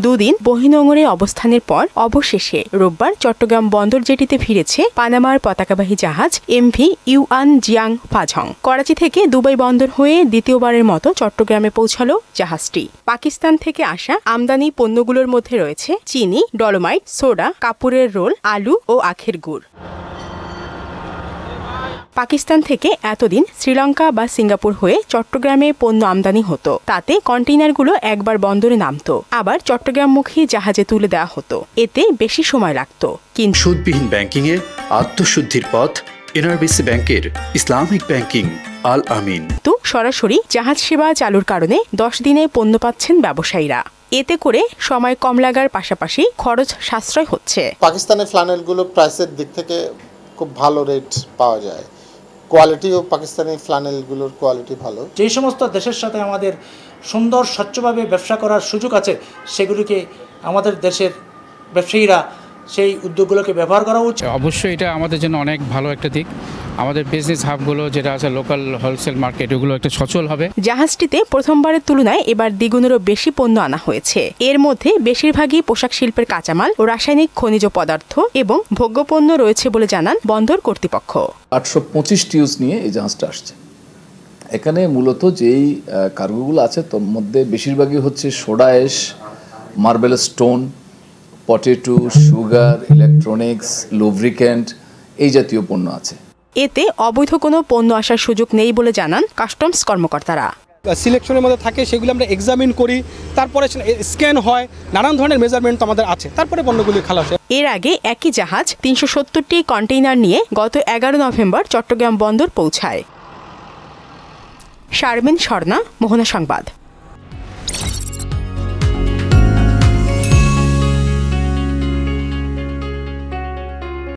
দুদিন বহিনোঙরে অবস্থানের পর অবশেষে রোববার চট্টগ্রাম বন্দর জেটিতে ফিরেছে পানামার পতাকাবাহী জাহাজ এমভি ইউয়ান জিয়াং ফাঝং। করাচি থেকে দুবাই বন্দর হয়ে দ্বিতীয়বারের মতো চট্টগ্রামে পৌঁছালো জাহাজটি। পাকিস্তান থেকে আসা আমদানি পণ্যগুলোর মধ্যে রয়েছে চিনি, ডলোমাইট, সোডা, কাপড়ের রোল, আলু ও আখের গুড়। পাকিস্তান থেকে এতদিন শ্রীলঙ্কা বা সিঙ্গাপুর হয়ে চট্টগ্রামে পণ্য আমদানি হতো। তাতে কন্টেইনারগুলো একবার বন্দরে নামতো, আবার চট্টগ্রামমুখী জাহাজে তুলে দেওয়া হতো। এতে বেশি সময় লাগতো। কিন্তু সুদবিহীন ব্যাংকিং এ আত্মশুদ্ধির পথ এনআরবিসি ব্যাংকের ইসলামিক ব্যাংকিং আল আমিন। তো সরাসরি জাহাজ সেবা চালুর কারণে 10 দিনে পণ্য পাচ্ছেন ব্যবসায়ীরা। এতে করে সময় কম লাগার পাশাপাশি খরচ সাশ্রয় হচ্ছে। পাকিস্তানের ফ্লানেলগুলো প্রাইসের দিক থেকে খুব ভালো রেট পাওয়া যায়। কোয়ালিটিও পাকিস্তানি ফ্লানেলগুলোর কোয়ালিটি ভালো। যেই সমস্ত দেশের সাথে আমাদের সুন্দর স্বচ্ছভাবে ব্যবসা করার সুযোগ আছে, সেগুলিকে আমাদের দেশের ব্যবসায়ীরা সেই উদ্যোগগুলোকে ব্যবহার করা উচিত। অবশ্যই এটা আমাদের জন্য অনেক ভালো একটা দিক। আমাদের বিজনেস হাবগুলো যেটা আছে লোকাল হোলসেল মার্কেট, ওগুলো একটা সচল হবে। জাহাজটিতে প্রথমবারের তুলনায় এবার দ্বিগুণেরও বেশি পণ্য আনা হয়েছে। এর মধ্যে বেশিরভাগই পোশাক শিল্পের কাঁচামাল ও রাসায়নিক খনিজ পদার্থ এবং ভোগ্যপণ্য রয়েছে বলে জানান বন্দর কর্তৃপক্ষ। 825 টিউজ নিয়ে এই জাহাজটা আসছে। এখানে মূলত যেই কার্গোগুলো আছে তার মধ্যে বেশিরভাগই হচ্ছে soda ash, marble stone, potato, sugar, electronics, lubricant, এই জাতীয় পণ্য আছে। এতে অবৈধ কোনো পণ্য আসার সুযোগ নেই বলে জানান কাস্টমস কর্মকর্তারা। সিলেকশনের মধ্যে থাকে, সেগুলো আমরা এক্সামিন করি, তারপরে স্ক্যান হয়, নানান ধরনের মেজারমেন্ট আমাদের আছে, তারপরে পণ্যগুলি খালাস হয়। এর আগে একই জাহাজ 370টি কন্টেইনার নিয়ে গত 11 নভেম্বর চট্টগ্রাম বন্দর পৌঁছায়। শারমিন স্বর্ণা, মোহনা সংবাদ।